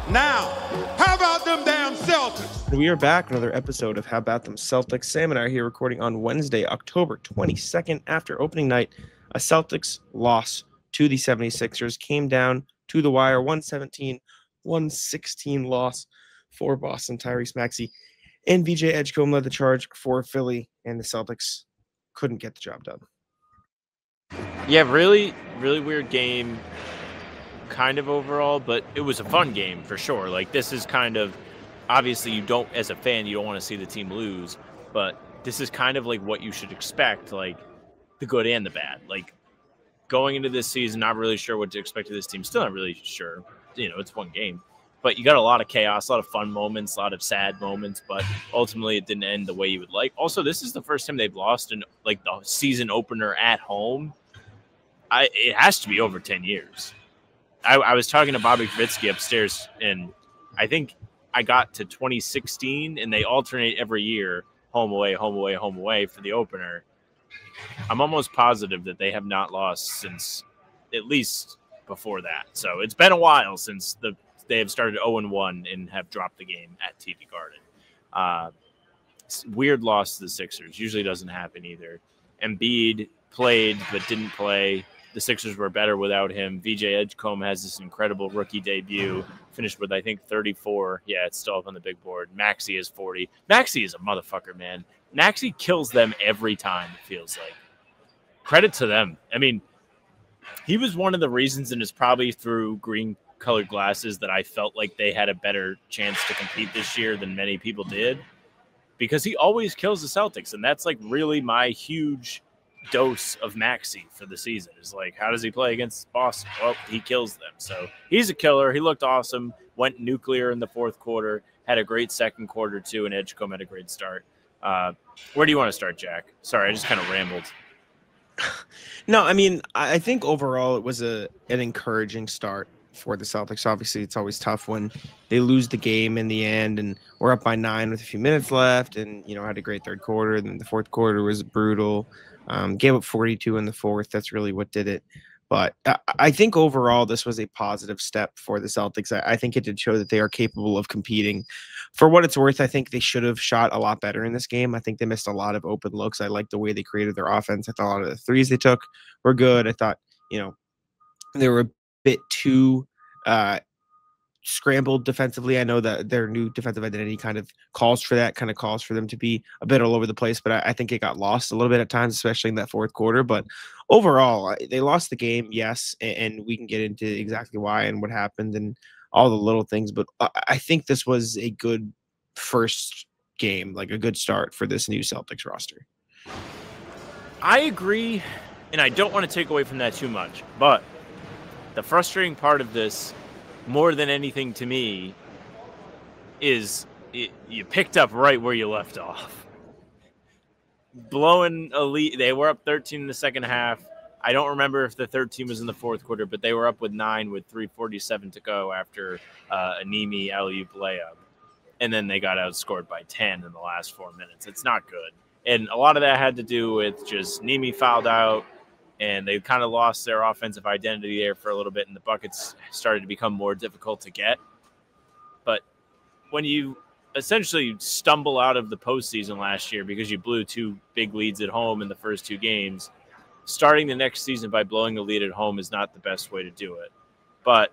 Now, how about them damn Celtics? We are back, another episode of How About Them Celtics. Sam and I are here recording on Wednesday, October 22nd, after opening night. A Celtics loss to the 76ers came down to the wire, 117-116 loss for Boston. Tyrese Maxey and VJ Edgecombe led the charge for Philly, and the Celtics couldn't get the job done. Yeah, really weird game. Kind of overall, but it was a fun game for sure. Like, this is kind of, obviously you don't, as a fan, you don't want to see the team lose, but this is kind of like what you should expect, like the good and the bad. Like, going into this season, not really sure what to expect of this team. Still not really sure. You know, it's one game, but you got a lot of chaos, a lot of fun moments, a lot of sad moments, but ultimately it didn't end the way you would like. Also, this is the first time they've lost in like the season opener at home. It has to be over 10 years. I was talking to Bobby Kravitsky upstairs, and I think I got to 2016, and they alternate every year, home away, home away, home away for the opener. I'm almost positive that they have not lost since at least before that. So it's been a while since they have started 0-1 and have dropped the game at TD Garden. Weird loss to the Sixers. Usually doesn't happen either. Embiid played but didn't play. The Sixers were better without him. VJ Edgecombe has this incredible rookie debut, finished with, I think, 34. Yeah, it's still up on the big board. Maxey is 40. Maxey is a motherfucker, man. Maxey kills them every time, it feels like. Credit to them. I mean, he was one of the reasons, and it's probably through green-colored glasses, that I felt like they had a better chance to compete this year than many people did, because he always kills the Celtics, and that's, like, really my huge dose of Maxey for the season. Is like, how does he play against Boston? Well, he kills them. So he's a killer. He looked awesome, went nuclear in the fourth quarter, had a great second quarter too, and Edgecombe had a great start. Where do you want to start, Jack? Sorry, I just kind of rambled. No, I mean, I think overall it was an encouraging start for the Celtics. Obviously, it's always tough when they lose the game in the end, and we're up by 9 with a few minutes left, and, you know, had a great third quarter. And then the fourth quarter was brutal. Gave up 42 in the fourth. That's really what did it. But I think overall this was a positive step for the Celtics. I think it did show that they are capable of competing. For what it's worth, I think they should have shot a lot better in this game. I think they missed a lot of open looks. I liked the way they created their offense. I thought a lot of the threes they took were good. I thought, you know, they were a bit too scrambled defensively. I know that their new defensive identity kind of calls for them to be a bit all over the place, but I think it got lost a little bit at times, especially in that fourth quarter. But overall, they lost the game, yes, and we can get into exactly why and what happened and all the little things, but I think this was a good first game, like a good start for this new Celtics roster. I agree, and I don't want to take away from that too much, but the frustrating part of this, more than anything to me, is you picked up right where you left off. Blowing a lead. They were up 13 in the second half. I don't remember if the 13 was in the fourth quarter, but they were up with 9 with 3:47 to go after a Neemias alley-oop layup. And then they got outscored by 10 in the last 4 minutes. It's not good. And a lot of that had to do with just Neemias fouled out, and they kind of lost their offensive identity there for a little bit, and the buckets started to become more difficult to get. But when you essentially stumble out of the postseason last year because you blew 2 big leads at home in the first 2 games, starting the next season by blowing a lead at home is not the best way to do it. But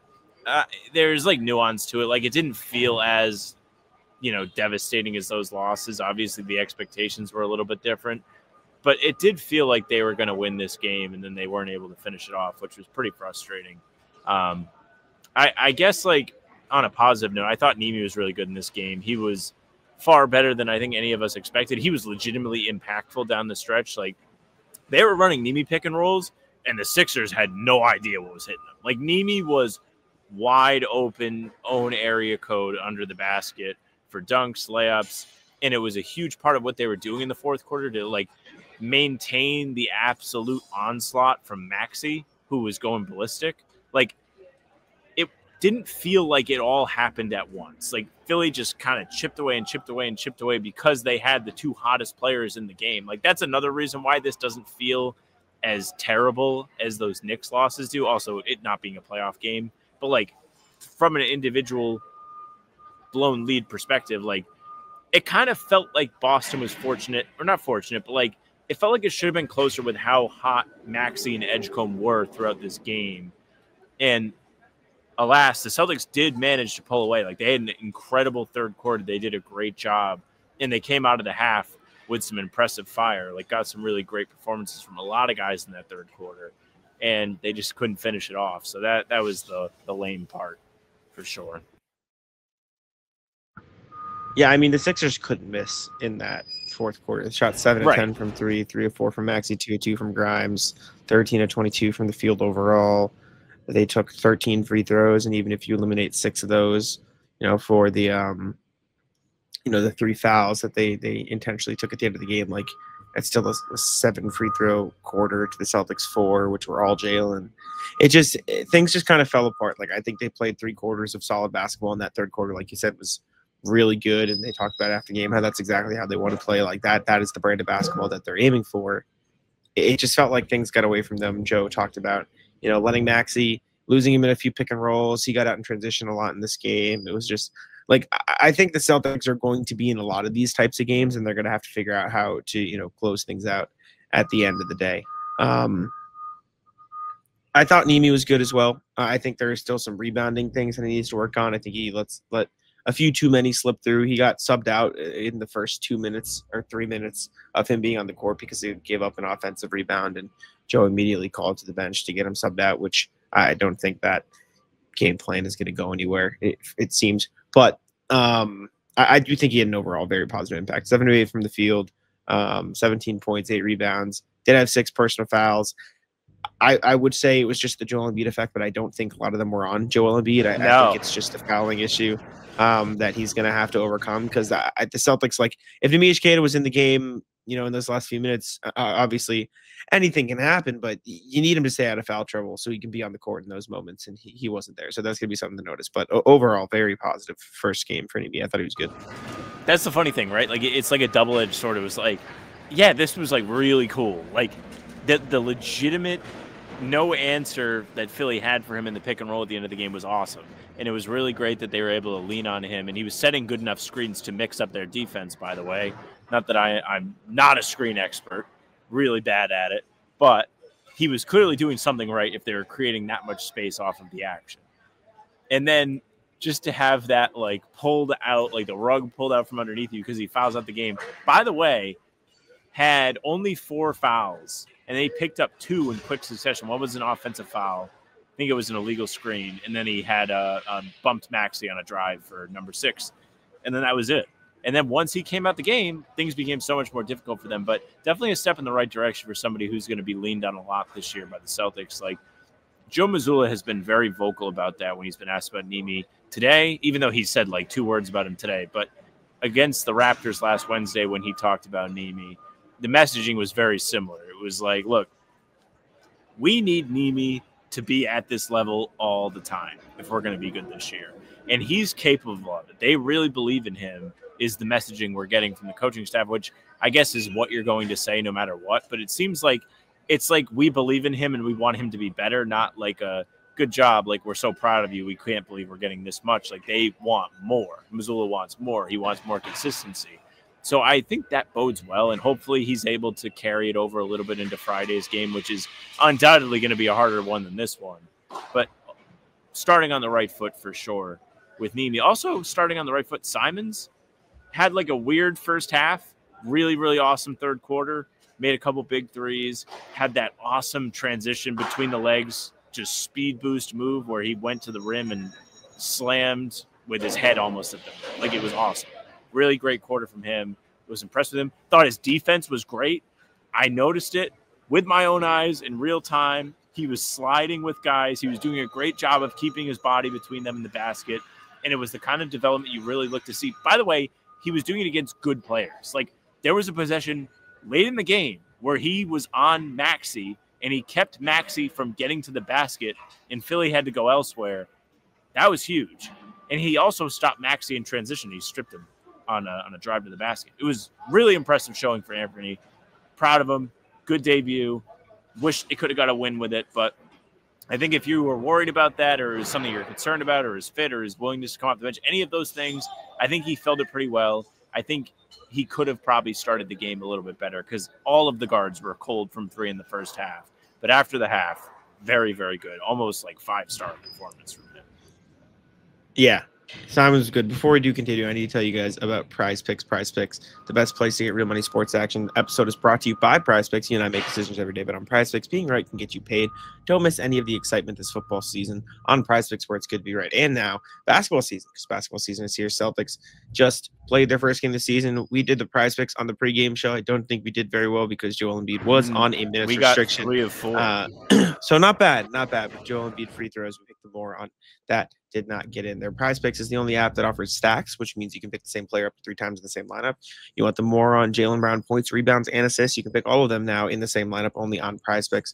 there's, like, nuance to it. Like, it didn't feel as, you know, devastating as those losses. Obviously, the expectations were a little bit different. But it did feel like they were going to win this game, and then they weren't able to finish it off, which was pretty frustrating. I guess, like, on a positive note, I thought Neemias was really good in this game. He was far better than I think any of us expected. He was legitimately impactful down the stretch. Like, they were running Neemias pick and rolls, and the Sixers had no idea what was hitting them. Like, Neemias was wide open, own area code under the basket for dunks, layups, and it was a huge part of what they were doing in the fourth quarter to, like, maintain the absolute onslaught from Maxey, who was going ballistic. Like, it didn't feel like it all happened at once. Like, Philly just kind of chipped away and chipped away and chipped away because they had the 2 hottest players in the game. Like, that's another reason why this doesn't feel as terrible as those Knicks losses do. Also, it not being a playoff game, but, like, from an individual blown lead perspective, like it kind of felt like Boston was fortunate, or not fortunate, but like it felt like it should have been closer with how hot Maxey and Edgecombe were throughout this game. And alas, the Celtics did manage to pull away. Like they had an incredible third quarter. They did a great job, and they came out of the half with some impressive fire. Like got some really great performances from a lot of guys in that third quarter, and they just couldn't finish it off. So that was the lame part for sure. Yeah, I mean, the Sixers couldn't miss in that fourth quarter. They shot 7 of 10 from 3, 3 of 4 from Maxey, 2 of 2 from Grimes, 13 of 22 from the field overall. They took 13 free throws, and even if you eliminate 6 of those, for the the 3 fouls that they intentionally took at the end of the game, like it's still a 7 free throw quarter to the Celtics 4, which were all Jalen. Things just kind of fell apart. Like I think they played 3 quarters of solid basketball, in that third quarter, like you said, was really good, and they talked about after the game how that's exactly how they want to play. Like that is the brand of basketball that they're aiming for. It just felt like things got away from them. Joe talked about letting Maxey, losing him in a few pick and rolls. He got out in transition a lot in this game. It was just like I think the Celtics are going to be in a lot of these types of games, and they're going to have to figure out how to close things out at the end of the day. I thought Neemias was good as well. I think there are still some rebounding things that he needs to work on. I think he let a few too many slip through. He got subbed out in the first 2 minutes or 3 minutes of him being on the court because he gave up an offensive rebound, and Joe immediately called to the bench to get him subbed out, which I don't think that game plan is going to go anywhere, it seems. But I do think he had an overall very positive impact. 7 of 8 from the field, 17 points, 8 rebounds, did have 6 personal fouls. I would say it was just the Joel Embiid effect, but I don't think a lot of them were on Joel Embiid. I think it's just a fouling issue that he's going to have to overcome, because the Celtics, like if Neemias Queta was in the game, in those last few minutes, obviously anything can happen, but you need him to stay out of foul trouble so he can be on the court in those moments, and he wasn't there. So that's going to be something to notice. But overall, very positive first game for Neemias. I thought he was good. That's the funny thing, right? Like it's like a double-edged sword. It was like, yeah, this was like really cool. Like the legitimate no answer that Philly had for him in the pick and roll at the end of the game was awesome. And it was really great that they were able to lean on him. And he was setting good enough screens to mix up their defense, by the way. Not that I'm not a screen expert, really bad at it. But he was clearly doing something right if they were creating that much space off of the action. And then just to have that, like, pulled out, like the rug pulled out from underneath you because he fouls out the game. By the way, had only 4 fouls, and they picked up 2 in quick succession. One was an offensive foul. I think it was an illegal screen. And then he had bumped Maxey on a drive for number 6. And then that was it. And then once he came out the game, things became so much more difficult for them. But definitely a step in the right direction for somebody who's going to be leaned on a lot this year by the Celtics. Like, Joe Mazzulla has been very vocal about that when he's been asked about Neemi today, even though he said like 2 words about him today. But against the Raptors last Wednesday when he talked about Neemi, the messaging was very similar. It was like, look, we need Neemi to be at this level all the time if we're going to be good this year. And he's capable of it. They really believe in him is the messaging we're getting from the coaching staff, which I guess is what you're going to say no matter what. But it seems like it's like we believe in him and we want him to be better, not like a good job, like we're so proud of you, we can't believe we're getting this much. Like they want more. Mazzulla wants more. He wants more consistency. So I think that bodes well, and hopefully he's able to carry it over a little bit into Friday's game, which is undoubtedly going to be a harder one than this one. But starting on the right foot for sure with Neemi. Also starting on the right foot, Simons had like a weird first half, really, really awesome third quarter, made a couple big threes, had that awesome transition between the legs, just speed boost move where he went to the rim and slammed with his head almost at them. Like it was awesome. Really great quarter from him. Was impressed with him. Thought his defense was great. I noticed it with my own eyes in real time. He was sliding with guys. He was doing a great job of keeping his body between them and the basket. And it was the kind of development you really look to see. By the way, he was doing it against good players. Like there was a possession late in the game where he was on Maxey and he kept Maxey from getting to the basket and Philly had to go elsewhere. That was huge. And he also stopped Maxey in transition. He stripped him on a drive to the basket. It was really impressive showing for Anthony. Proud of him. Good debut. Wish it could have got a win with it, but I think if you were worried about that, or is something you're concerned about, or his fit, or his willingness to come off the bench, any of those things, I think he filled it pretty well. I think he could have probably started the game a little bit better because all of the guards were cold from 3 in the first half. But after the half, very, very good. Almost like 5-star performance from him. Yeah. Simon's good. Before we do continue, I need to tell you guys about Prize Picks. Prize Picks, the best place to get real money sports action. The episode is brought to you by Prize Picks. You and I make decisions every day, but on Prize Picks, being right can get you paid. Don't miss any of the excitement this football season on Prize Picks, where it's good to be right. And now basketball season, because basketball season is here. Celtics just played their first game of the season. We did the Prize Picks on the pregame show. I don't think we did very well because Joel Embiid was on a minutes restriction. We got 3 of 4. So not bad. But Joel Embiid free throws, we picked the more on that. Did not get in there. Prize Picks is the only app that offers stacks, which means you can pick the same player up to 3 times in the same lineup. You want the more on Jaylen Brown points, rebounds, and assists. You can pick all of them now in the same lineup, only on Prize Picks.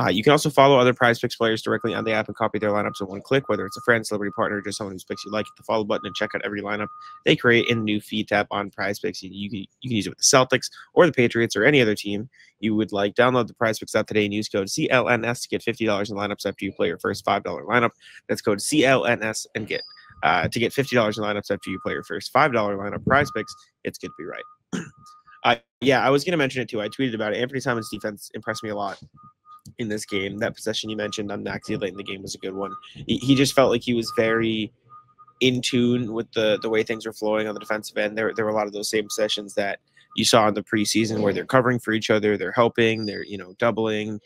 You can also follow other Prize Picks players directly on the app and copy their lineups in one click, whether it's a friend, celebrity partner, or just someone whose picks you like. Hit the follow button and check out every lineup they create in the new feed tab on Prize Picks. You can use it with the Celtics or the Patriots or any other team you would like. Download the Prize Picks app today and use code CLNS to get $50 in lineups after you play your first $5 lineup. That's code CLNS and get to get $50 in lineups after you play your first $5 lineup. Prize Picks, it's good to be right. Yeah, I was going to mention it too. I tweeted about it. Anthony Simon's defense impressed me a lot in this game. That possession you mentioned on Maxey late in the game was a good one. He just felt like he was very in tune with the way things were flowing on the defensive end. There were a lot of those same possessions that you saw in the preseason where they're covering for each other, they're helping, they're doubling,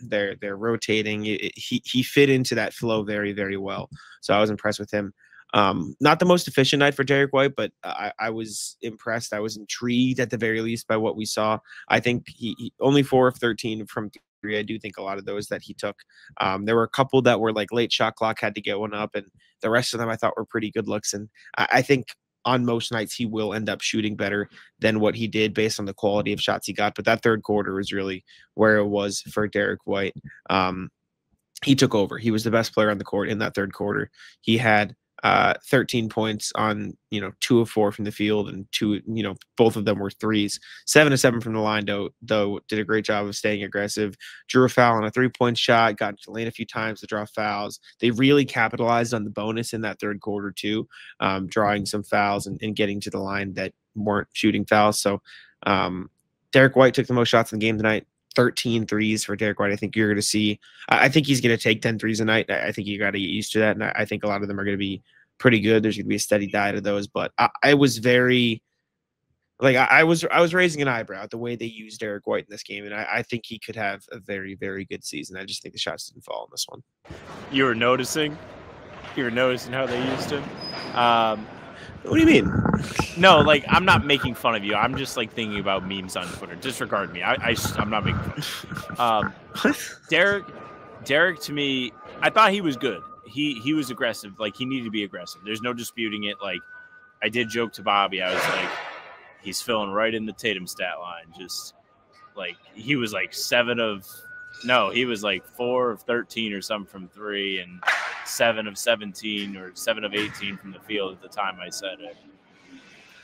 they're rotating. He fit into that flow very, very well. So I was impressed with him. Not the most efficient night for Derrick White, but I was impressed. I was intrigued at the very least by what we saw. I think he only 4 of 13 from 3. I do think a lot of those that he took. There were a couple that were like late shot clock, had to get one up, and the rest of them I thought were pretty good looks. And I think on most nights he will end up shooting better than what he did based on the quality of shots he got. But that third quarter was really where it was for Derrick White. He took over. He was the best player on the court in that third quarter. He had 13 points on 2 of 4 from the field, and 2, both of them were threes. 7 of 7 from the line, though did a great job of staying aggressive. Drew a foul on a 3-point shot, got into the lane a few times to draw fouls. They really capitalized on the bonus in that third quarter too, drawing some fouls and getting to the line that weren't shooting fouls. So Derrick White took the most shots in the game tonight. 13 threes for Derrick White. I think you're going to see, I think he's going to take 10 threes a night. I think you got to get used to that. And I think a lot of them are going to be pretty good. There's going to be a steady diet of those, but I was very, I was raising an eyebrow at the way they used Derrick White in this game. And I think he could have a very, very good season. I just think the shots didn't fall on this one. You were noticing how they used him. What do you mean? No, I'm not making fun of you. I'm just thinking about memes on Twitter. Disregard me. I'm not making fun. Derrick to me, I thought he was good. He was aggressive. He needed to be aggressive. There's no disputing it. I did joke to Bobby. I was like, he's filling right in the Tatum stat line. Just he was 4 of 13 or something from 3 and 7 of 17 or 7 of 18 from the field at the time I said it.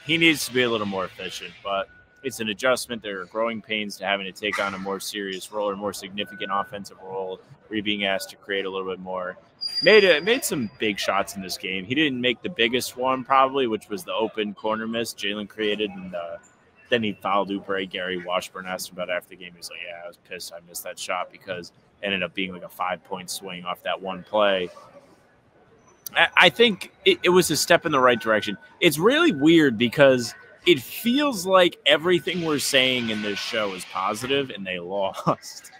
He needs to be a little more efficient, but it's an adjustment. There are growing pains to having to take on a more serious role or more significant offensive role where you're being asked to create a little bit more. Made some big shots in this game. He didn't make the biggest one probably, which was the open corner miss Jalen created, and then he fouled Oubre. Gary Washburn asked him about it after the game. He was like, yeah, I was pissed I missed that shot because it ended up being a 5-point swing off that one play. I think it was a step in the right direction. It's really weird because it feels like everything we're saying in this show is positive and they lost.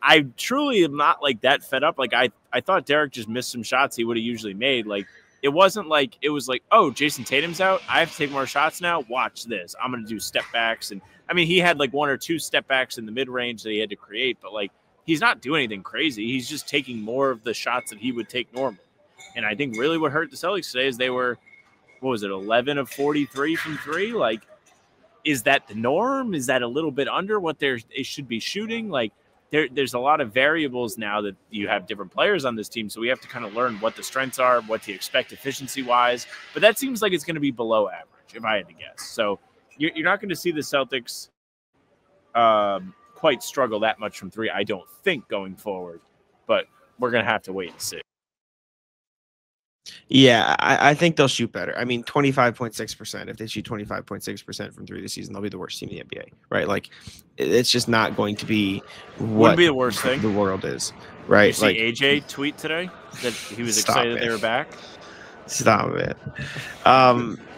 I truly am not that fed up. I thought Derrick just missed some shots he would have usually made. It wasn't it was oh, Jason Tatum's out. I have to take more shots now. Watch this. I'm going to do step backs. And I mean, he had 1 or 2 step backs in the mid range that he had to create, but he's not doing anything crazy. He's just taking more of the shots that he would take normally. And I think really what hurt the Celtics today is they were, 11 of 43 from 3? Is that the norm? Is that a little bit under what they should be shooting? There's a lot of variables now that you have different players on this team, so we have to kind of learn what the strengths are, what to expect efficiency-wise. But that seems like it's going to be below average, if I had to guess. So you're not going to see the Celtics quite struggle that much from three, I don't think, going forward. But we're going to have to wait and see. Yeah, I think they'll shoot better. I mean, 25.6%. If they shoot 25.6% from three this season, they'll be the worst team in the NBA, right? Like, it's just not going to be what Wouldn't be the worst thing. The world is, right? You see AJ tweet today that he was excited they were back? Stop it.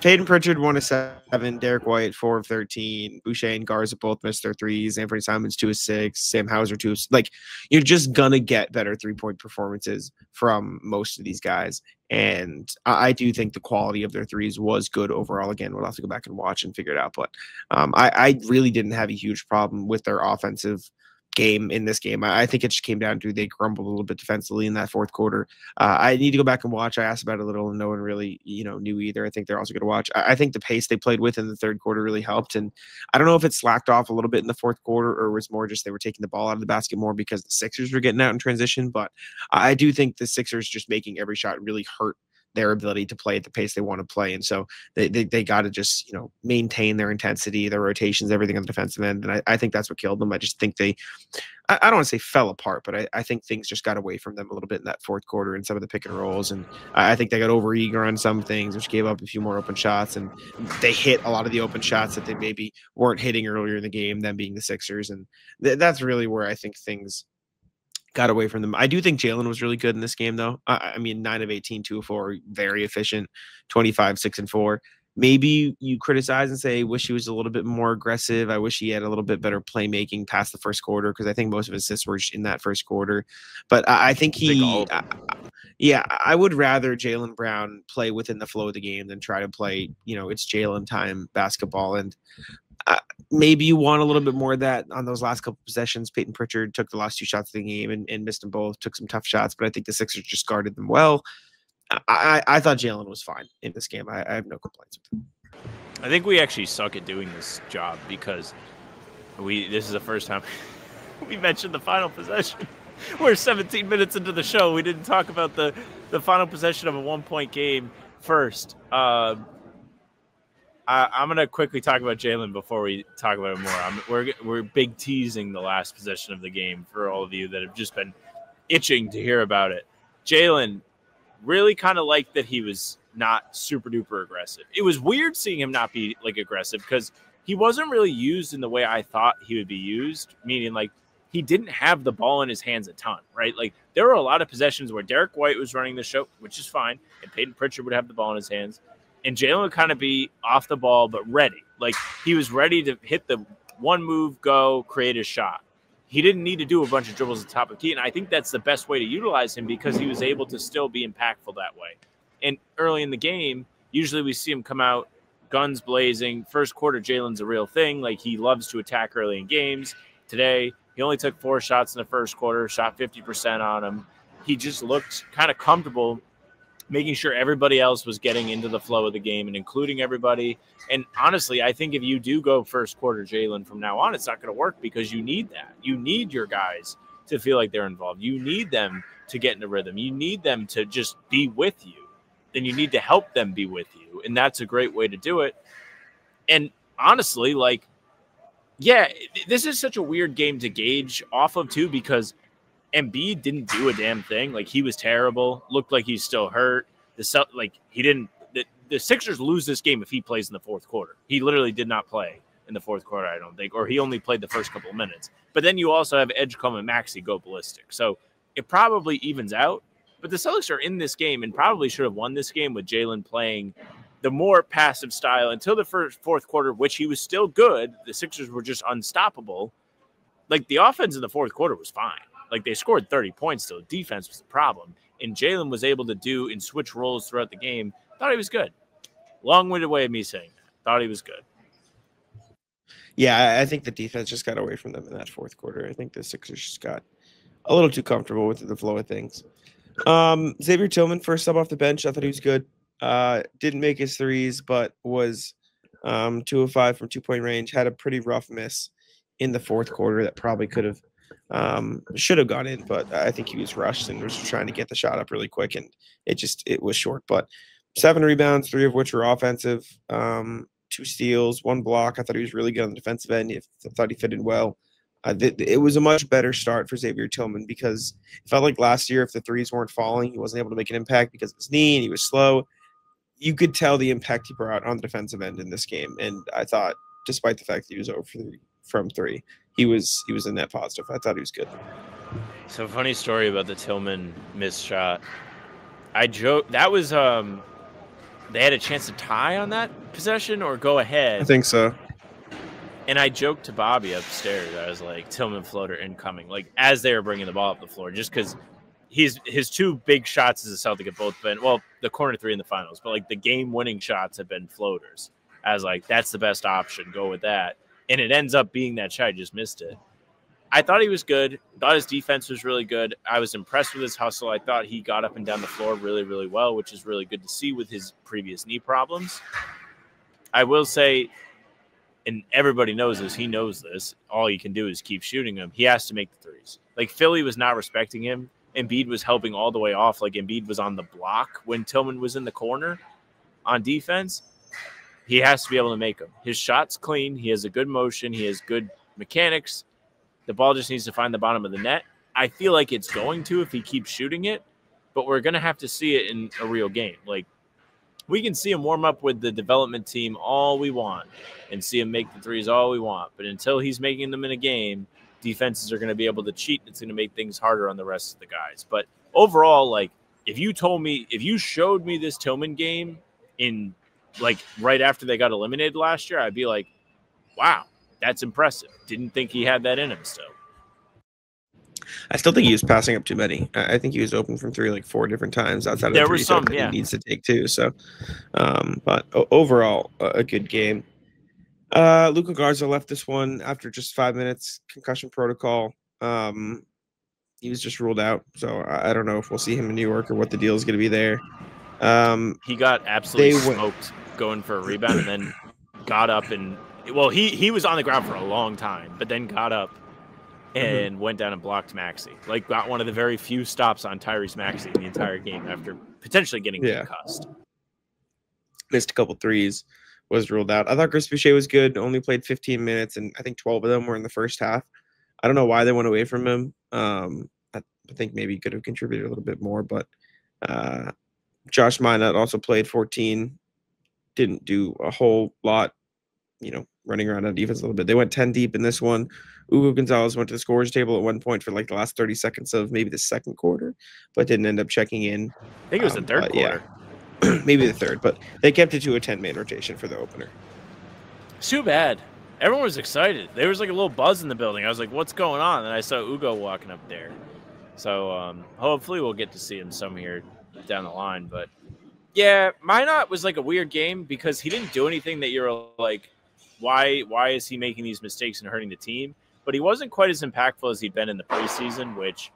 Peyton Pritchard 1 of 7, Derrick White 4 of 13, Boucher and Garza both missed their threes, Anthony Simons 2 of 6, Sam Hauser 2 of 6. Like, you're just gonna get better 3-point performances from most of these guys, and I do think the quality of their threes was good overall. Again, we'll have to go back and watch and figure it out, but I really didn't have a huge problem with their offensive game in this game. I think it just came down to they grumbled a little bit defensively in that fourth quarter. I need to go back and watch. I asked about it a little and no one really, knew either. I think they're also going to watch. I think the pace they played with in the third quarter really helped. And I don't know if it slacked off a little bit in the fourth quarter or was more just they were taking the ball out of the basket more because the Sixers were getting out in transition. But I do think the Sixers just making every shot really hurt their ability to play at the pace they want to play. And so they got to just, maintain their intensity, their rotations, everything on the defensive end. And I think that's what killed them. I just think I don't want to say fell apart, but I think things just got away from them a little bit in that fourth quarter and some of the pick and rolls. And I think they got over eager on some things, which gave up a few more open shots. And they hit a lot of the open shots that they maybe weren't hitting earlier in the game, them being the Sixers. And that's really where I think things got away from them. I do think Jalen was really good in this game, though. I mean, 9 of 18, 2 of 4, very efficient, 25, 6 and 4. Maybe you criticize and say, wish he was a little bit more aggressive. I wish he had a little bit better playmaking past the first quarter because I think most of his assists were in that first quarter. But I think I would rather Jaylen Brown play within the flow of the game than try to play, it's Jalen time basketball. And maybe you want a little bit more of that on those last couple possessions. Peyton Pritchard took the last 2 shots of the game and missed them both, took some tough shots, but I think the Sixers just guarded them well. I thought Jalen was fine in this game. I have no complaints with him. I think we actually suck at doing this job because this is the first time we mentioned the final possession. We're 17 minutes into the show. We didn't talk about the final possession of a 1-point game first. I'm going to quickly talk about Jalen before we talk about it more. We're big teasing the last possession of the game for all of you that have just been itching to hear about it. Jalen really kind of liked that he was not super duper aggressive. It was weird seeing him not be aggressive because he wasn't really used in the way I thought he would be used, meaning he didn't have the ball in his hands a ton, right? There were a lot of possessions where Derrick White was running the show, which is fine, and Peyton Pritchard would have the ball in his hands. And Jalen would kind of be off the ball, but ready. He was ready to hit the one move, go, create a shot. He didn't need to do a bunch of dribbles at the top of the key. And I think that's the best way to utilize him because he was able to still be impactful that way. And early in the game, usually we see him come out guns blazing. First quarter, Jalen's a real thing. He loves to attack early in games. Today, he only took 4 shots in the first quarter, shot 50% on them. He just looked kind of comfortable making sure everybody else was getting into the flow of the game and including everybody. And honestly, I think if you do go first quarter Jalen from now on, it's not going to work because you need that. You need your guys to feel like they're involved. You need them to get in the rhythm. You need them to just be with you. Then you need to help them be with you. And that's a great way to do it. And honestly, this is such a weird game to gauge off of too, because Embiid didn't do a damn thing. He was terrible. Looked like he's still hurt. The Sixers lose this game if he plays in the fourth quarter. He literally did not play in the fourth quarter, I don't think, or he only played the first couple of minutes. But then you also have Edgecombe and Maxey go ballistic. So it probably evens out. But the Celtics are in this game and probably should have won this game with Jalen playing the more passive style until the fourth quarter, which he was still good. The Sixers were just unstoppable. The offense in the fourth quarter was fine. They scored 30 points still. Defense was the problem. And Jalen was able to do and switch roles throughout the game. Thought he was good. Long-winded way of me saying that. Thought he was good. Yeah, I think the defense just got away from them in that fourth quarter. I think the Sixers just got a little too comfortable with the flow of things. Xavier Tillman, first sub off the bench. I thought he was good. Didn't make his threes, but was 2 of 5 from 2-point range. Had a pretty rough miss in the fourth quarter that probably should have gone in, but I think he was rushed and was trying to get the shot up really quick, and it was short. But 7 rebounds, 3 of which were offensive, 2 steals, 1 block. I thought he was really good on the defensive end. I thought he fitted well. It was a much better start for Xavier Tillman because it felt like last year if the threes weren't falling, he wasn't able to make an impact because of his knee and he was slow. You could tell the impact he brought on the defensive end in this game. And I thought, despite the fact that he was over from three, he was a net positive. I thought he was good. So funny story about the Tillman missed shot. I joke that was they had a chance to tie on that possession or go ahead. I think so. And I joked to Bobby upstairs. I was like, Tillman floater incoming, like as they were bringing the ball up the floor, just because his two big shots as a Celtic have both been, well, the corner three in the finals, but like the game-winning shots have been floaters. I was like, that's the best option. Go with that. And it ends up being that shot. I just missed it. I thought he was good. Thought his defense was really good. I was impressed with his hustle. I thought he got up and down the floor really, really well, which is really good to see with his previous knee problems. I will say, and everybody knows this, he knows this, all he can do is keep shooting them. He has to make the threes. Like, Philly was not respecting him. Embiid was helping all the way off. Like, Embiid was on the block when Tillman was in the corner on defense. He has to be able to make them. His shot's clean. He has a good motion. He has good mechanics. The ball just needs to find the bottom of the net. I feel like it's going to if he keeps shooting it, but we're going to have to see it in a real game. Like, we can see him warm up with the development team all we want and see him make the threes all we want. But until he's making them in a game, defenses are going to be able to cheat. It's going to make things harder on the rest of the guys. But overall, like, if you showed me this Tillman game in like right after they got eliminated last year, I'd be like, wow, that's impressive. Didn't think he had that in him still. I still think he was passing up too many. I think he was open from three like 4 different times outside of there the were three some, that yeah. he needs to take too. So, but overall, a good game. Luka Garza left this one after just 5 minutes, concussion protocol. He was just ruled out. So I don't know if we'll see him in New York or what the deal is going to be there. He got absolutely smoked going for a rebound and then got up and, well, he was on the ground for a long time, but then got up and went down and blocked Maxey. Like, got one of the very few stops on Tyrese Maxey in the entire game after potentially getting concussed. Missed a couple threes, was ruled out. I thought Chris Boucher was good, only played 15 minutes, and I think 12 of them were in the first half. I don't know why they went away from him. I think maybe he could have contributed a little bit more, but Josh Minot also played 14, didn't do a whole lot, running around on defense a little bit. They went 10 deep in this one. Hugo Gonzalez went to the scorers table at one point for like the last 30 seconds of maybe the second quarter, but didn't end up checking in. I think it was the third quarter. Yeah. Maybe the third, but they kept it to a 10-man rotation for the opener. It's too bad. Everyone was excited. There was like a little buzz in the building. I was like, what's going on? And I saw Hugo walking up there. So hopefully we'll get to see him some here down the line. But yeah, Minot was like a weird game because he didn't do anything that you're like, why is he making these mistakes and hurting the team? But he wasn't quite as impactful as he'd been in the preseason, which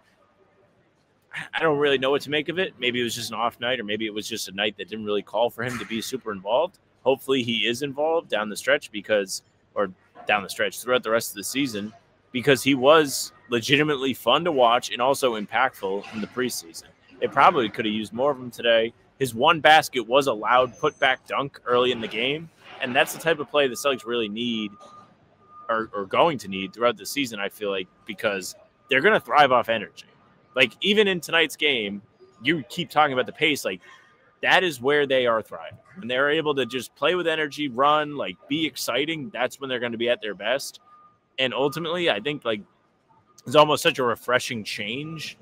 I don't really know what to make of it. Maybe it was just an off night, or maybe it was just a night that didn't really call for him to be super involved. Hopefully he is involved down the stretch throughout the rest of the season, because he was legitimately fun to watch and also impactful in the preseason. It probably could have used more of him today. His one basket was a loud put-back dunk early in the game, and that's the type of play the Celtics really need or going to need throughout the season, I feel like, because they're going to thrive off energy. Like, even in tonight's game, you keep talking about the pace. Like, that is where they are thriving. When they're able to just play with energy, run, like, be exciting, that's when they're going to be at their best. And ultimately, I think, like, it's almost such a refreshing change,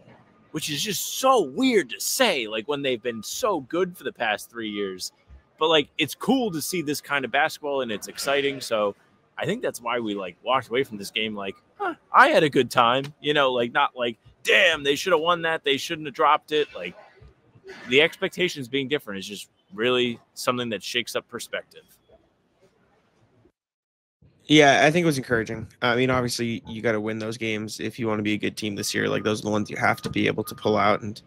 which is just so weird to say, like, when they've been so good for the past 3 years. But, like, it's cool to see this kind of basketball, and it's exciting. So I think that's why we, like, walked away from this game like, I had a good time. Like, not like, damn, they should have won that. They shouldn't have dropped it. Like, the expectations being different is just really something that shakes up perspective. Yeah, I think it was encouraging. I mean, obviously, you got to win those games if you want to be a good team this year. Like, those are the ones you have to be able to pull out. And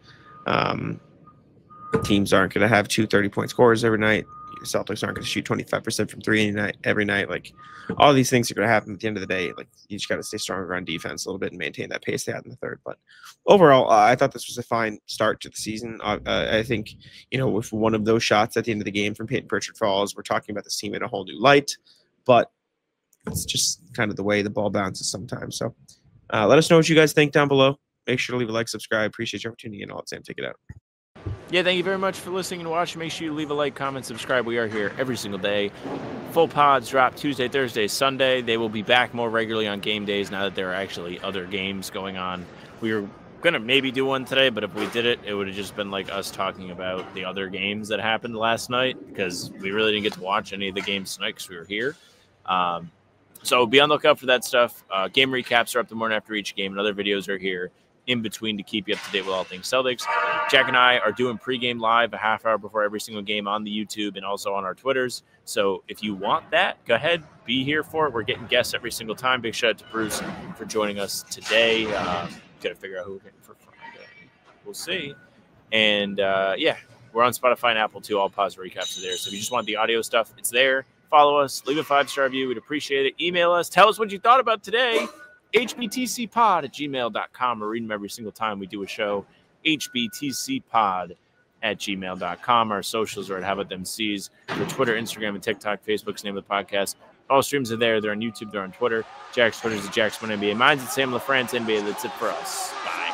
teams aren't going to have 2 30-point scorers every night. Celtics aren't going to shoot 25% from three every night. Like, all these things are going to happen at the end of the day. Like, you just got to stay stronger on defense a little bit and maintain that pace they had in the third. But overall, I thought this was a fine start to the season. I think, if one of those shots at the end of the game from Peyton Pritchard falls, we're talking about this team in a whole new light. But it's just kind of the way the ball bounces sometimes. So let us know what you guys think down below. Make sure to leave a like, subscribe. Appreciate your opportunity, and all that. Sam, take it out. Yeah, thank you very much for listening and watching. Make sure you leave a like, comment, subscribe. We are here every single day. Full pods drop Tuesday, Thursday, Sunday. They will be back more regularly on game days now that there are actually other games going on. We were going to maybe do one today, but if we did it, it would have just been like us talking about the other games that happened last night because we really didn't get to watch any of the games tonight because we were here. So be on the lookout for that stuff. Game recaps are up the morning after each game, and other videos are here in between to keep you up to date with all things Celtics. Jack and I are doing pregame live a half hour before every single game on the YouTube and also on our Twitters. So if you want that, go ahead, be here for it. We're getting guests every single time. Big shout out to Bruce for joining us today. Got to figure out who we're getting for Friday. We'll see. And yeah, we're on Spotify and Apple too. All positive recaps are there. So if you just want the audio stuff, it's there. Follow us, leave a 5-star review. We'd appreciate it. Email us. Tell us what you thought about today. hbtcpod@gmail.com. We read them every single time we do a show. hbtcpod@gmail.com. Our socials are at How About Them C's for Twitter, Instagram, and TikTok. Facebook's the name of the podcast. All streams are there. They're on YouTube. They're on Twitter. Jack's Twitter is at Jack's NBA. Mine's at Sam LaFrance NBA. That's it for us. Bye.